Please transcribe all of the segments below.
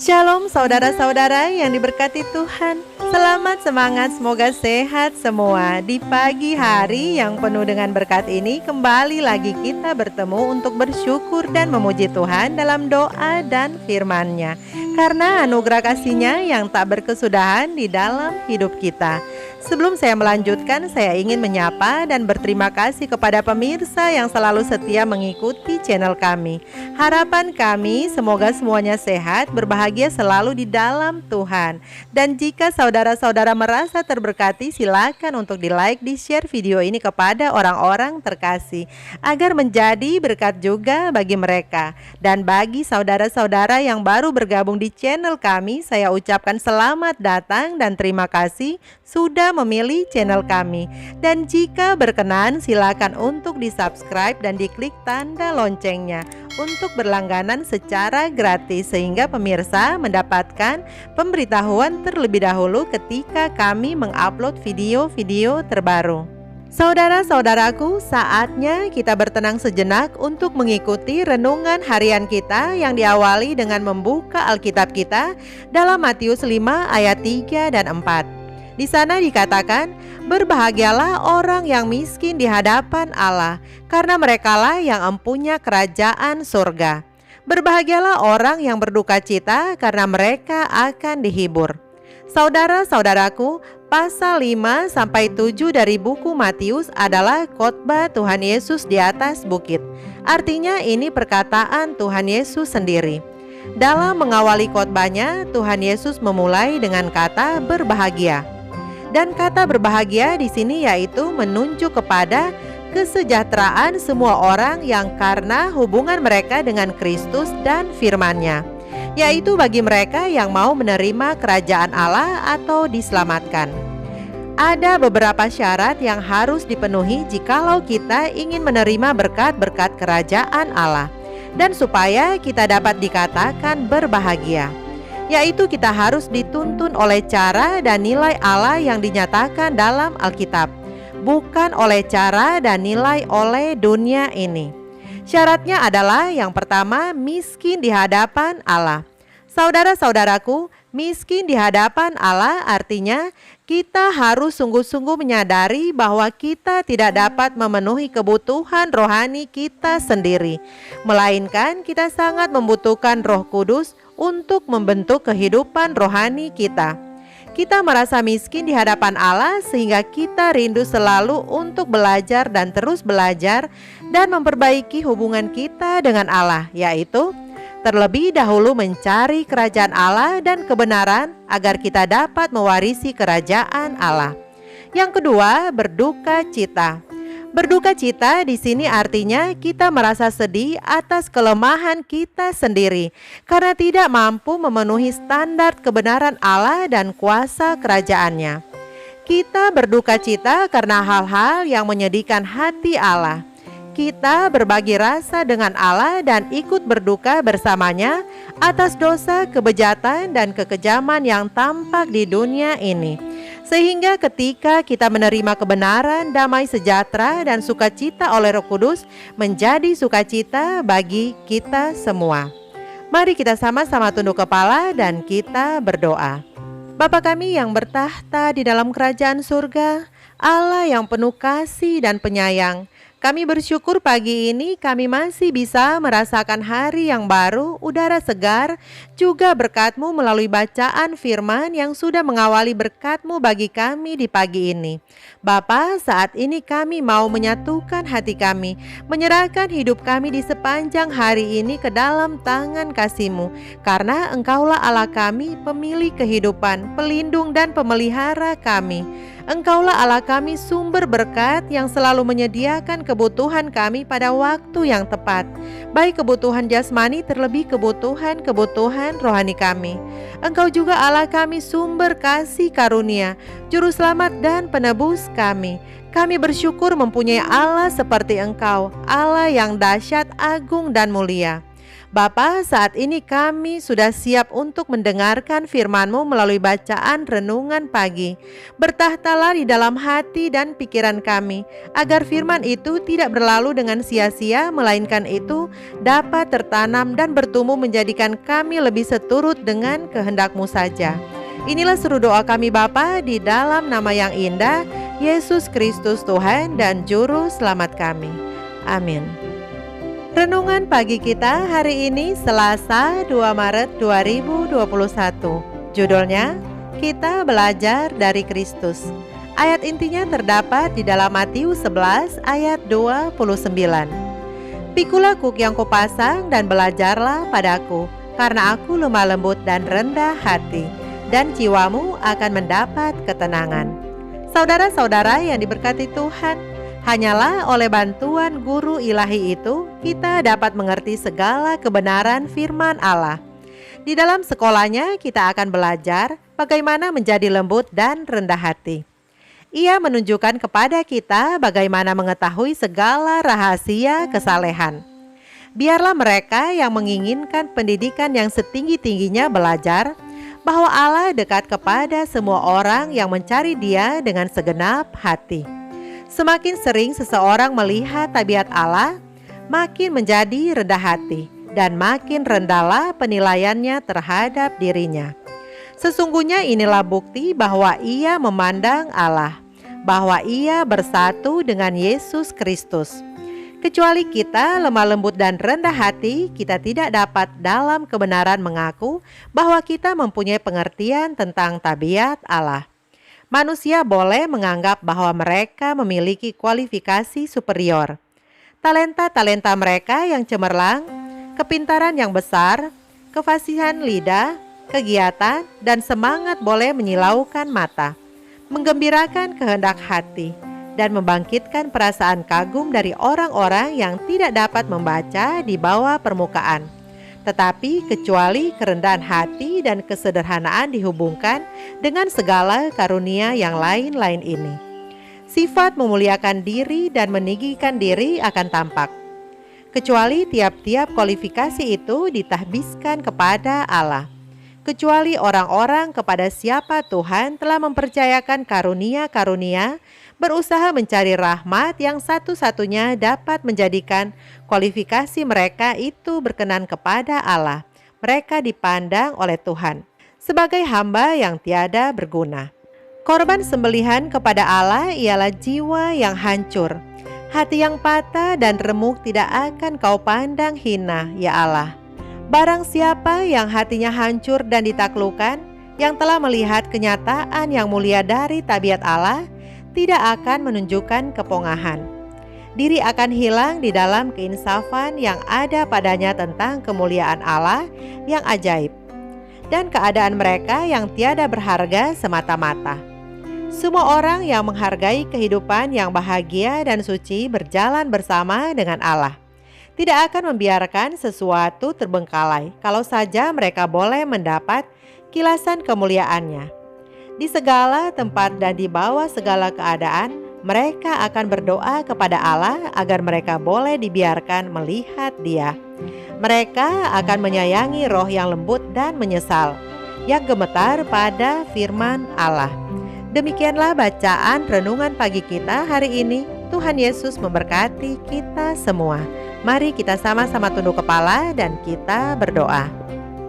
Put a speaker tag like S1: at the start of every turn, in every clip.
S1: Shalom saudara-saudara yang diberkati Tuhan. Selamat semangat, semoga sehat semua. Di pagi hari yang penuh dengan berkat ini, kembali lagi kita bertemu untuk bersyukur dan memuji Tuhan dalam doa dan firman-Nya. Karena anugerah kasih-Nya yang tak berkesudahan di dalam hidup kita. Sebelum saya melanjutkan, saya ingin menyapa dan berterima kasih kepada pemirsa yang selalu setia mengikuti channel kami. Harapan kami semoga semuanya sehat, berbahagia selalu di dalam Tuhan. Dan jika saudara-saudara merasa terberkati, silakan untuk di-like, di-share video ini kepada orang-orang terkasih agar menjadi berkat juga bagi mereka. Dan bagi saudara-saudara yang baru bergabung di channel kami, saya ucapkan selamat datang dan terima kasih sudah memilih channel kami. Dan jika berkenan, silakan untuk di-subscribe dan diklik tanda loncengnya untuk berlangganan secara gratis, sehingga pemirsa mendapatkan pemberitahuan terlebih dahulu ketika kami mengupload video-video terbaru. Saudara-saudaraku, saatnya kita bertenang sejenak untuk mengikuti renungan harian kita yang diawali dengan membuka Alkitab kita dalam Matius 5 ayat 3 dan 4. Di sana dikatakan, berbahagialah orang yang miskin di hadapan Allah, karena merekalah yang empunya kerajaan surga. Berbahagialah orang yang berduka cita, karena mereka akan dihibur. Saudara-saudaraku, pasal 5-7 dari buku Matius adalah khotbah Tuhan Yesus di atas bukit. Artinya ini perkataan Tuhan Yesus sendiri. Dalam mengawali khotbahnya, Tuhan Yesus memulai dengan kata berbahagia. Dan kata berbahagia di sini yaitu menunjuk kepada kesejahteraan semua orang yang karena hubungan mereka dengan Kristus dan firman-Nya, yaitu bagi mereka yang mau menerima kerajaan Allah atau diselamatkan. Ada beberapa syarat yang harus dipenuhi jikalau kita ingin menerima berkat-berkat kerajaan Allah, dan supaya kita dapat dikatakan berbahagia, yaitu kita harus dituntun oleh cara dan nilai Allah yang dinyatakan dalam Alkitab, bukan oleh cara dan nilai oleh dunia ini. Syaratnya adalah yang pertama, miskin di hadapan Allah. Saudara-saudaraku, miskin di hadapan Allah artinya kita harus sungguh-sungguh menyadari bahwa kita tidak dapat memenuhi kebutuhan rohani kita sendiri, melainkan kita sangat membutuhkan Roh Kudus untuk membentuk kehidupan rohani kita. Kita merasa miskin di hadapan Allah sehingga kita rindu selalu untuk belajar dan terus belajar dan memperbaiki hubungan kita dengan Allah, yaitu terlebih dahulu mencari kerajaan Allah dan kebenaran agar kita dapat mewarisi kerajaan Allah. Yang kedua, berduka cita. Berduka cita di sini artinya kita merasa sedih atas kelemahan kita sendiri karena tidak mampu memenuhi standar kebenaran Allah dan kuasa kerajaannya. Kita berduka cita karena hal-hal yang menyedihkan hati Allah. Kita berbagi rasa dengan Allah dan ikut berduka bersamanya atas dosa, kebejatan, dan kekejaman yang tampak di dunia ini. Sehingga ketika kita menerima kebenaran, damai sejahtera, dan sukacita oleh Roh Kudus menjadi sukacita bagi kita semua. Mari kita sama-sama tunduk kepala dan kita berdoa. Bapa kami yang bertahta di dalam kerajaan surga, Allah yang penuh kasih dan penyayang, kami bersyukur pagi ini kami masih bisa merasakan hari yang baru, udara segar, juga berkat-Mu melalui bacaan firman yang sudah mengawali berkat-Mu bagi kami di pagi ini. Bapa, saat ini kami mau menyatukan hati kami, menyerahkan hidup kami di sepanjang hari ini ke dalam tangan kasih-Mu, karena Engkaulah Allah kami, pemilik kehidupan, pelindung dan pemelihara kami. Engkaulah Allah kami, sumber berkat yang selalu menyediakan kebutuhan kami pada waktu yang tepat, baik kebutuhan jasmani terlebih kebutuhan rohani kami. Engkau juga Allah kami, sumber kasih karunia, juru selamat dan penebus kami. Kami bersyukur mempunyai Allah seperti Engkau, Allah yang dahsyat, agung dan mulia. Bapa, saat ini kami sudah siap untuk mendengarkan firman-Mu melalui bacaan renungan pagi. Bertahtalah di dalam hati dan pikiran kami, agar firman itu tidak berlalu dengan sia-sia, melainkan itu dapat tertanam dan bertumbuh menjadikan kami lebih seturut dengan kehendak-Mu saja. Inilah seru doa kami Bapa, di dalam nama yang indah, Yesus Kristus Tuhan dan Juru Selamat kami. Amin. Renungan pagi kita hari ini Selasa 2 Maret 2021. Judulnya, Kita Belajar dari Kristus. Ayat intinya terdapat di dalam Matius 11 ayat 29. Pikulah kuk yang kupasang dan belajarlah padaku, karena aku lemah lembut dan rendah hati, dan jiwamu akan mendapat ketenangan. Saudara-saudara yang diberkati Tuhan, hanyalah oleh bantuan guru ilahi itu kita dapat mengerti segala kebenaran firman Allah. Di dalam sekolahnya kita akan belajar bagaimana menjadi lembut dan rendah hati. Ia menunjukkan kepada kita bagaimana mengetahui segala rahasia kesalehan. Biarlah mereka yang menginginkan pendidikan yang setinggi-tingginya belajar bahwa Allah dekat kepada semua orang yang mencari Dia dengan segenap hati. Semakin sering seseorang melihat tabiat Allah, makin menjadi rendah hati, dan makin rendahlah penilaiannya terhadap dirinya. Sesungguhnya inilah bukti bahwa ia memandang Allah, bahwa ia bersatu dengan Yesus Kristus. Kecuali kita lemah lembut dan rendah hati, kita tidak dapat dalam kebenaran mengaku bahwa kita mempunyai pengertian tentang tabiat Allah. Manusia boleh menganggap bahwa mereka memiliki kualifikasi superior. Talenta-talenta mereka yang cemerlang, kepintaran yang besar, kefasihan lidah, kegiatan, dan semangat boleh menyilaukan mata, menggembirakan kehendak hati, dan membangkitkan perasaan kagum dari orang-orang yang tidak dapat membaca di bawah permukaan. Tetapi kecuali kerendahan hati dan kesederhanaan dihubungkan dengan segala karunia yang lain-lain ini, sifat memuliakan diri dan meninggikan diri akan tampak. Kecuali tiap-tiap kualifikasi itu ditahbiskan kepada Allah. Kecuali orang-orang kepada siapa Tuhan telah mempercayakan karunia-karunia, berusaha mencari rahmat yang satu-satunya dapat menjadikan kualifikasi mereka itu berkenan kepada Allah. Mereka dipandang oleh Tuhan sebagai hamba yang tiada berguna. Korban sembelihan kepada Allah ialah jiwa yang hancur. Hati yang patah dan remuk tidak akan kau pandang hina, ya Allah. Barang siapa yang hatinya hancur dan ditaklukkan, yang telah melihat kenyataan yang mulia dari tabiat Allah, tidak akan menunjukkan kepongahan. Diri akan hilang di dalam keinsafan yang ada padanya tentang kemuliaan Allah yang ajaib, dan keadaan mereka yang tiada berharga semata-mata. Semua orang yang menghargai kehidupan yang bahagia dan suci berjalan bersama dengan Allah. Tidak akan membiarkan sesuatu terbengkalai kalau saja mereka boleh mendapat kilasan kemuliaannya. Di segala tempat dan di bawah segala keadaan, mereka akan berdoa kepada Allah agar mereka boleh dibiarkan melihat Dia. Mereka akan menyayangi roh yang lembut dan menyesal, yang gemetar pada firman Allah. Demikianlah bacaan renungan pagi kita hari ini. Tuhan Yesus memberkati kita semua. Mari kita sama-sama tunduk kepala dan kita berdoa.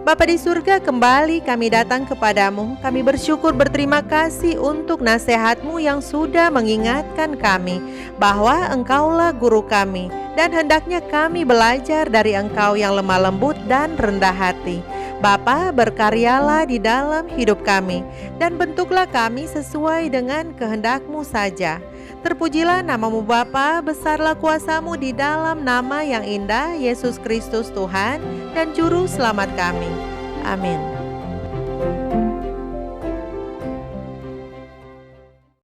S1: Bapa di surga, kembali kami datang kepadamu. Kami bersyukur berterima kasih untuk nasihat-Mu yang sudah mengingatkan kami bahwa Engkaulah guru kami, dan hendaknya kami belajar dari Engkau yang lemah lembut dan rendah hati. Bapa, berkaryalah di dalam hidup kami dan bentuklah kami sesuai dengan kehendak-Mu saja. Terpujilah nama-Mu Bapa, besarlah kuasa-Mu di dalam nama yang indah, Yesus Kristus Tuhan dan Juru Selamat kami. Amin.